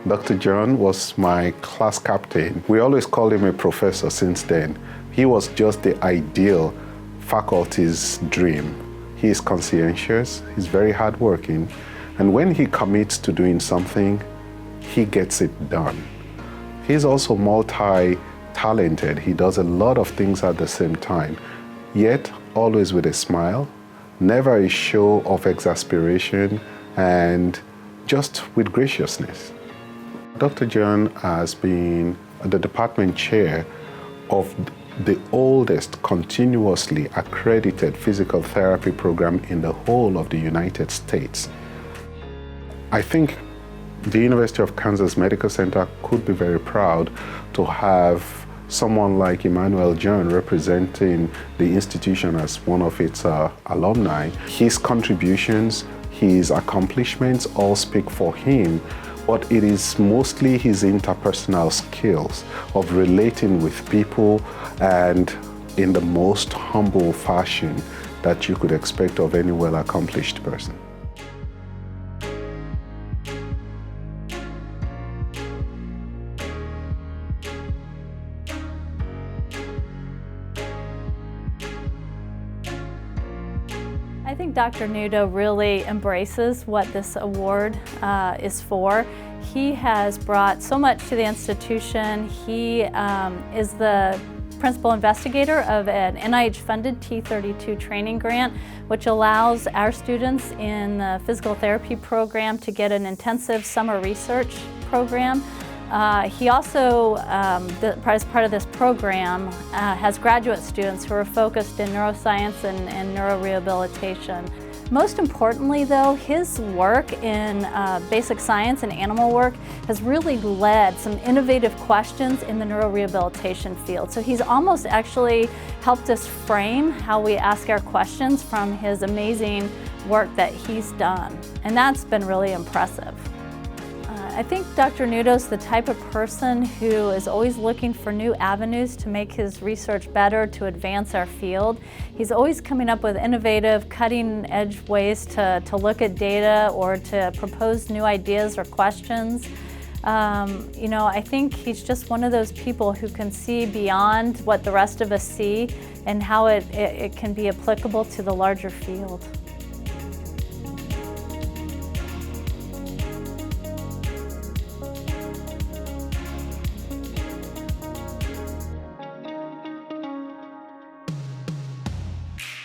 Dr. John was my class captain. We always called him a professor since then. He was just the ideal faculty's dream. He is conscientious, he's very hardworking, and when he commits to doing something, he gets it done. He's also multi-talented. He does a lot of things at the same time, yet always with a smile, never a show of exasperation, and just with graciousness. Dr. John has been the department chair of the oldest continuously accredited physical therapy program in the whole of the United States. I think the University of Kansas Medical Center could be very proud to have someone like Emmanuel John representing the institution as one of its alumni. His contributions, his accomplishments all speak for him, but it is mostly his interpersonal skills of relating with people and in the most humble fashion that you could expect of any well-accomplished person. I think Dr. Nudo really embraces what this award is for. He has brought so much to the institution. He is the principal investigator of an NIH-funded T32 training grant, which allows our students in the physical therapy program to get an intensive summer research program. He also, as part of this program, has graduate students who are focused in neuroscience and neurorehabilitation. Most importantly, though, his work in basic science and animal work has really led some innovative questions in the neurorehabilitation field. So he's almost actually helped us frame how we ask our questions from his amazing work that he's done. And that's been really impressive. I think Dr. Nudo's the type of person who is always looking for new avenues to make his research better, to advance our field. He's always coming up with innovative, cutting-edge ways to look at data or to propose new ideas or questions. You know, I think he's just one of those people who can see beyond what the rest of us see and how it can be applicable to the larger field.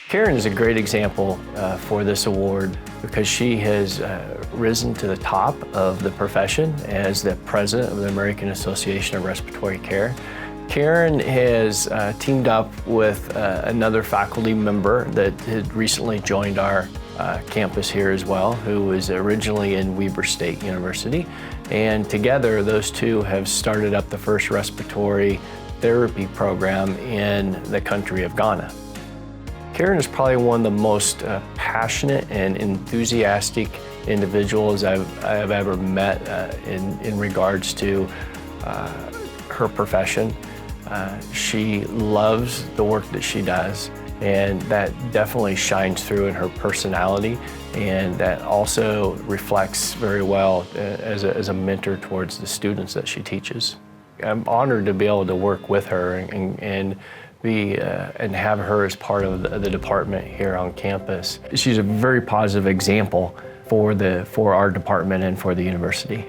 Karen is a great example for this award because she has risen to the top of the profession as the president of the American Association of Respiratory Care. Karen has teamed up with another faculty member that had recently joined our campus here as well, who was originally in Weber State University. And together, those two have started up the first respiratory therapy program in the country of Ghana. Karen is probably one of the most passionate and enthusiastic individuals I've ever met in regards to her profession. She loves the work that she does, and that definitely shines through in her personality, and that also reflects very well as a mentor towards the students that she teaches. I'm honored to be able to work with her and have her as part of the department here on campus. She's a very positive example for our department and for the university.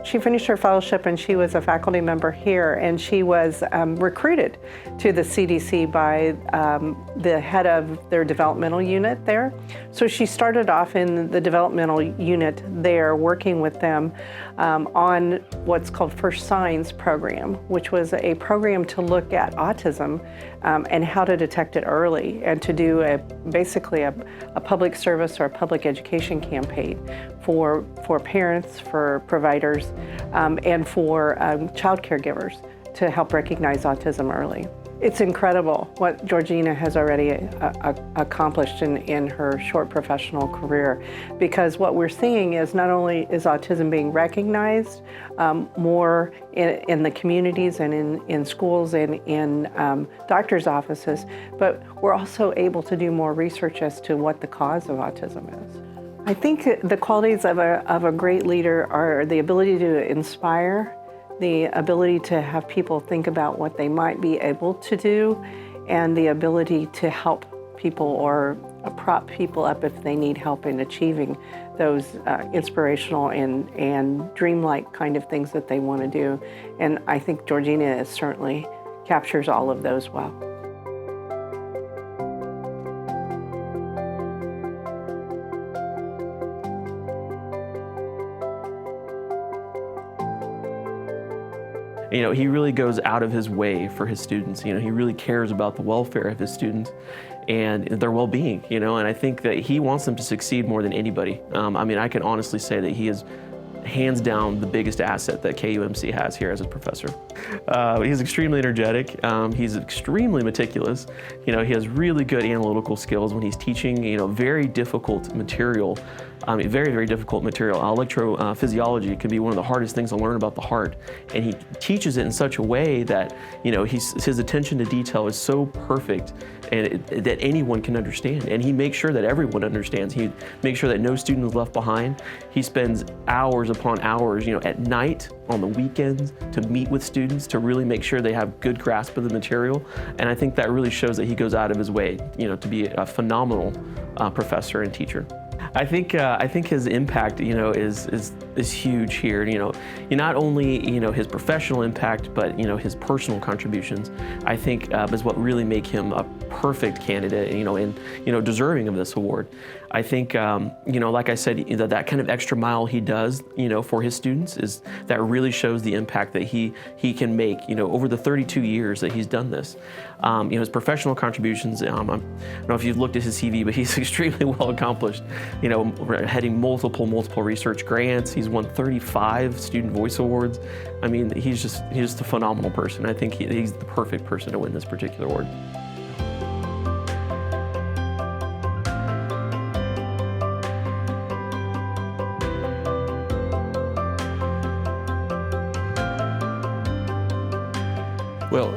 She finished her fellowship and she was a faculty member here, and she was recruited to the CDC by the head of their developmental unit there. So she started off in the developmental unit there, working with them on what's called First Signs program, which was a program to look at autism and how to detect it early, and to do basically a public service or a public education campaign for parents, for providers, and for child caregivers to help recognize autism early. It's incredible what Georgina has already accomplished in her short professional career, because what we're seeing is not only is autism being recognized more in the communities and in schools and in doctors' offices, but we're also able to do more research as to what the cause of autism is. I think the qualities of a great leader are the ability to inspire, the ability to have people think about what they might be able to do, and the ability to help people or prop people up if they need help in achieving those inspirational and dreamlike kind of things that they want to do. And I think Georgina certainly captures all of those well. You know, he really goes out of his way for his students. You know, he really cares about the welfare of his students and their well-being, you know, and I think that he wants them to succeed more than anybody. I mean, I can honestly say that he is hands down the biggest asset that KUMC has here as a professor. He's extremely energetic. He's extremely meticulous. You know, he has really good analytical skills when he's teaching, you know, very difficult material. Very, very difficult material. Electrophysiology can be one of the hardest things to learn about the heart. And he teaches it in such a way that, you know, his attention to detail is so perfect and that anyone can understand. And he makes sure that everyone understands. He makes sure that no student is left behind. He spends hours upon hours, you know, at night, on the weekends, to meet with students, to really make sure they have good grasp of the material. And I think that really shows that he goes out of his way, you know, to be a phenomenal professor and teacher. I think his impact, you know, is huge here. You know, not only, you know, his professional impact, but, you know, his personal contributions, I think is what really make him a perfect candidate, you know, and, you know, deserving of this award. I think, you know, like I said, that kind of extra mile he does, you know, for his students that really shows the impact that he can make, you know, over the 32 years that he's done this. You know, his professional contributions, I don't know if you've looked at his CV, but he's extremely well accomplished. You know, heading multiple research grants. He's won 35 Student Voice Awards. I mean, he's just a phenomenal person. I think he's the perfect person to win this particular award. Well,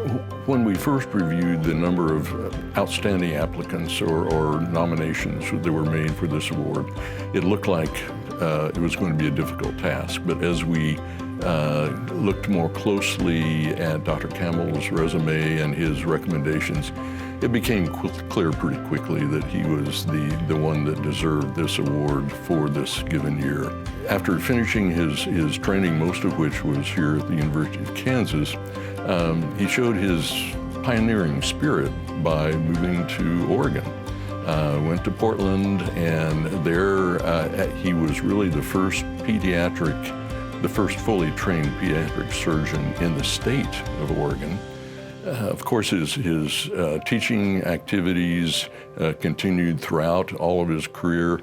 when we first reviewed the number of outstanding applicants or nominations that were made for this award, it looked like it was going to be a difficult task. But as we looked more closely at Dr. Campbell's resume and his recommendations, it became clear pretty quickly that he was the one that deserved this award for this given year. After finishing his training, most of which was here at the University of Kansas, he showed his pioneering spirit by moving to Oregon. Went to Portland, and there he was really the first fully trained pediatric surgeon in the state of Oregon. Of course, his teaching activities continued throughout all of his career.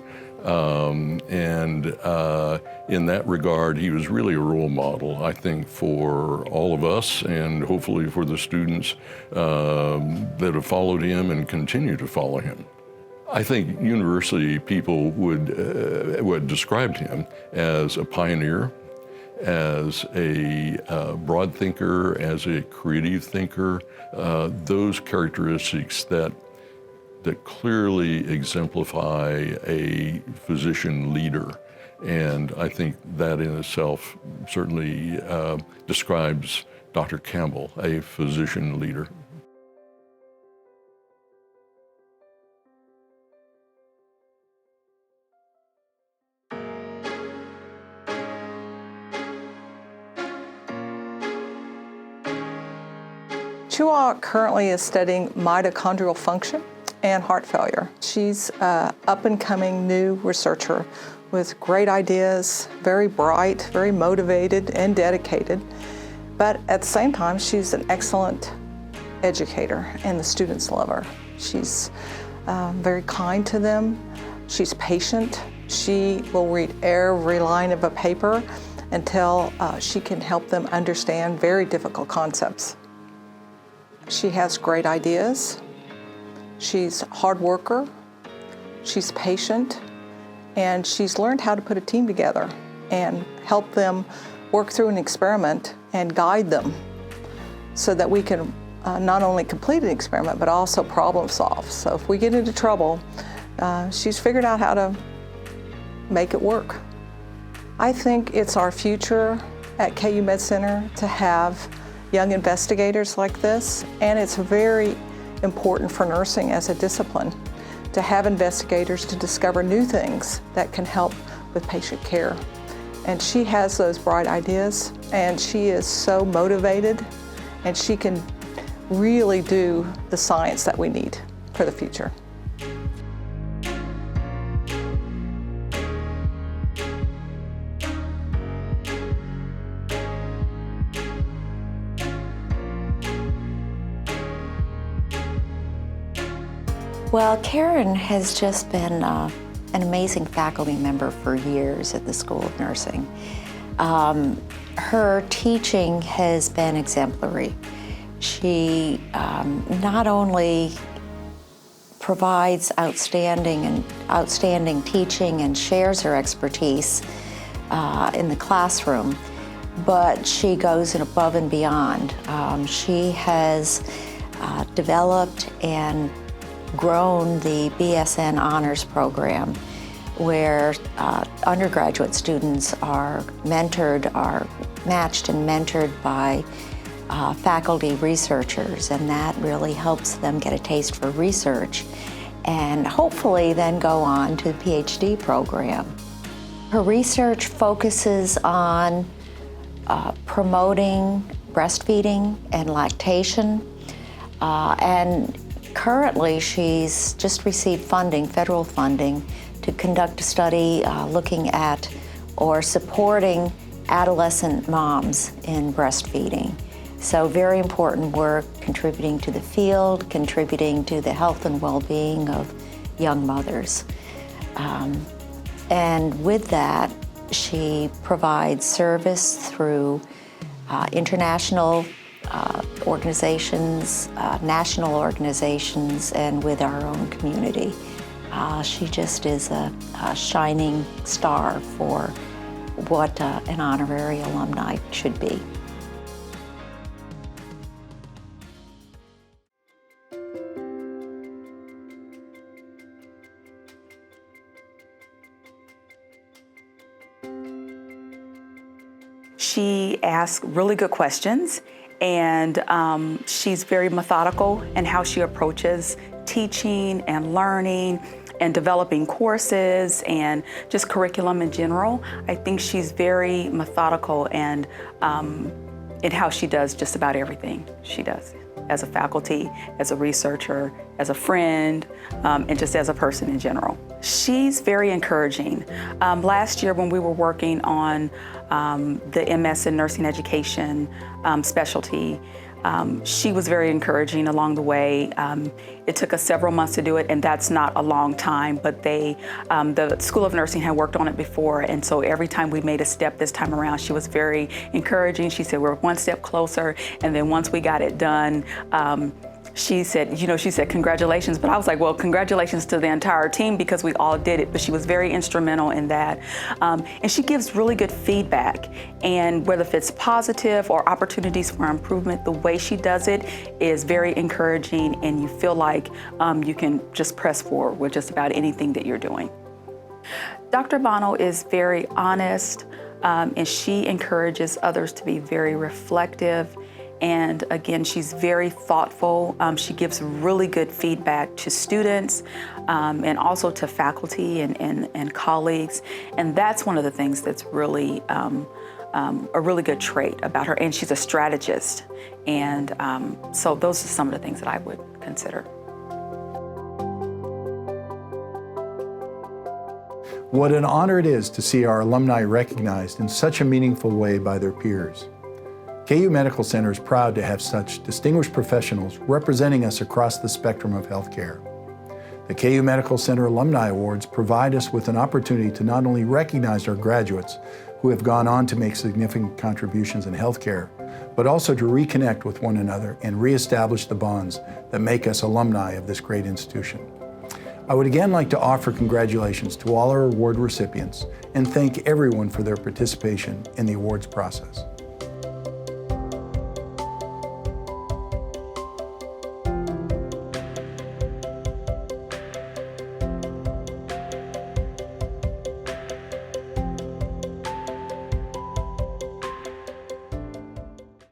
In that regard, he was really a role model, I think, for all of us and hopefully for the students that have followed him and continue to follow him. I think university people would describe him as a pioneer, as a broad thinker, as a creative thinker, those characteristics that clearly exemplify a physician leader. And I think that in itself certainly describes Dr. Campbell, a physician leader. Chua currently is studying mitochondrial function and heart failure. She's an up-and-coming new researcher with great ideas, very bright, very motivated and dedicated. But at the same time, she's an excellent educator and the students love her. She's very kind to them. She's patient. She will read every line of a paper until she can help them understand very difficult concepts. She has great ideas. She's a hard worker. She's patient. And she's learned how to put a team together and help them work through an experiment and guide them so that we can not only complete an experiment, but also problem solve. So if we get into trouble, she's figured out how to make it work. I think it's our future at KU Med Center to have young investigators like this, and it's very important for nursing as a discipline to have investigators to discover new things that can help with patient care. And she has those bright ideas, and she is so motivated, and she can really do the science that we need for the future. Well, Karen has just been an amazing faculty member for years at the School of Nursing. Her teaching has been exemplary. She not only provides outstanding teaching and shares her expertise in the classroom, but she goes above and beyond. She has developed and grown the BSN Honors Program, where undergraduate students are matched and mentored by faculty researchers, and that really helps them get a taste for research and hopefully then go on to the PhD program. Her research focuses on promoting breastfeeding and lactation, and currently she's just received funding, federal funding, to conduct a study looking at or supporting adolescent moms in breastfeeding. So very important work, contributing to the field, contributing to the health and well-being of young mothers. And with that, she provides service through international organizations, national organizations, and with our own community. She just is a shining star for what an honorary alumni should be. She asks really good questions, and she's very methodical in how she approaches teaching and learning and developing courses and just curriculum in general. I think she's very methodical and in how she does just about everything she does as a faculty, as a researcher, as a friend, and just as a person in general. She's very encouraging. Last year when we were working on the MS in Nursing Education specialty, she was very encouraging along the way. It took us several months to do it, and that's not a long time, but the School of Nursing had worked on it before, and so every time we made a step this time around, she was very encouraging. She said, we're one step closer, and then once we got it done, she said, congratulations, but I was like, well, congratulations to the entire team because we all did it, but she was very instrumental in that. And she gives really good feedback, and whether it's positive or opportunities for improvement, the way she does it is very encouraging, and you feel like you can just press forward with just about anything that you're doing. Dr. Bono is very honest, and she encourages others to be very reflective. And again, she's very thoughtful. She gives really good feedback to students and also to faculty and colleagues. And that's one of the things that's really a really good trait about her. And she's a strategist. And so those are some of the things that I would consider. What an honor it is to see our alumni recognized in such a meaningful way by their peers. KU Medical Center is proud to have such distinguished professionals representing us across the spectrum of healthcare. The KU Medical Center Alumni Awards provide us with an opportunity to not only recognize our graduates who have gone on to make significant contributions in healthcare, but also to reconnect with one another and reestablish the bonds that make us alumni of this great institution. I would again like to offer congratulations to all our award recipients and thank everyone for their participation in the awards process.